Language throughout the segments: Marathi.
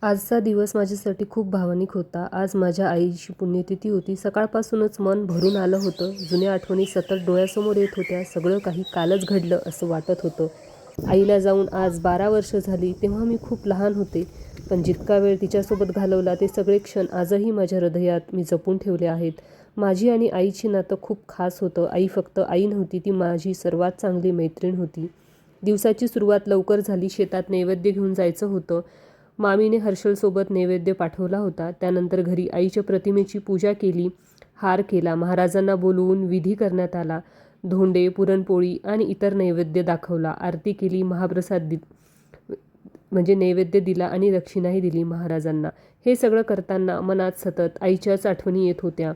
आजचा दिवस माझ्यासाठी खूप भावनिक होता. आज माझ्या आईची पुण्यतिथी होती. सकाळपासूनच मन भरून आलं होतं. जुन्या आठवणी सतत डोळ्यासमोर येत होत्या. सगळं काही कालच घडलं असं वाटत होतं. आईला जाऊन आज 12 वर्ष झाली. तेव्हा मी खूप लहान होते. पण जितका वेळ तिच्यासोबत घालवला ते सगळे क्षण आजही माझ्या हृदयात मी जपून ठेवले आहेत. माझी आणि आईची नातं खूप खास होतं. आई फक्त आई नव्हती, ती माझी सर्वात चांगली मैत्रीण होती. दिवसाची सुरुवात लवकर झाली. शेतात नैवेद्य घेऊन जायचं होतं. मामीने हर्षलसोबत नैवेद्य पाठवला होता. त्यानंतर घरी आईच्या प्रतिमेची पूजा केली, हार केला. महाराजांना बोलवून विधी करण्यात आला. धोंडे, पुरणपोळी आणि इतर नैवेद्य दाखवला. आरती केली, महाप्रसाद म्हणजे नैवेद्य दिला आणि दक्षिणाही दिली महाराजांना. हे सगळं करताना मनात सतत आईच्याच आठवणी येत होत्या.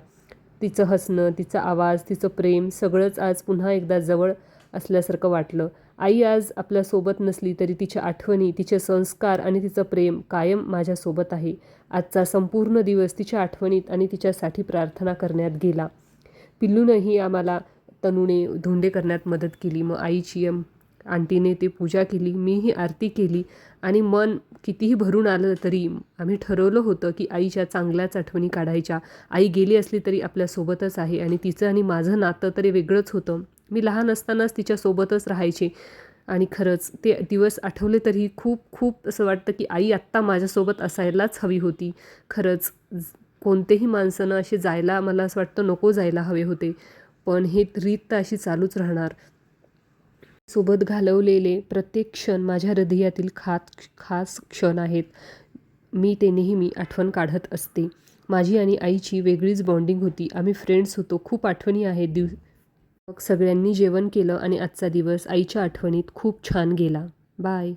तिचं हसणं, तिचा आवाज, तिचं प्रेम सगळंच आज पुन्हा एकदा जवळ असल्यासारखं वाटलं. आई आज आपल्यासोबत नसली तरी तिच्या आठवणी, तिचे संस्कार आणि तिचं प्रेम कायम माझ्यासोबत आहे. आजचा संपूर्ण दिवस तिच्या आठवणीत आणि तिच्यासाठी प्रार्थना करण्यात गेला. पिल्लूनंही आम्हाला तनूने धोंडे करण्यात मदत केली. मग आईची आंटीने ते पूजा केली, मीही आरती केली आणि मन कितीही भरून आलं तरी आम्ही ठरवलं होतं की आईच्या चांगल्याच आठवणी काढायच्या. आई गेली असली तरी आपल्यासोबतच आहे आणि तिचं आणि माझं नातं तरी वेगळंच होतं. मी लहान असतानाच तिच्यासोबतच राहायचे आणि खरंच ते दिवस आठवले तरी खूप खूप असं वाटतं की आई आत्ता माझ्यासोबत असायलाच हवी होती. खरंच कोणतेही माणसानं असे जायला मला असं वाटतं नको जायला हवे होते. पण ही रीत तर अशी चालूच राहणार. सोबत घालवलेले प्रत्येक क्षण माझ्या हृदयातील खास क्षण आहेत. मी ते नेहमी आठवण काढत असते. माझी आणि आईची वेगळीच बॉन्डिंग होती. आम्ही फ्रेंड्स होतो. खूप आठवणी आहेत. मग सगळ्यांनी जेवण केलं आणि आजचा दिवस आईच्या आठवणीत खूप छान गेला. बाय.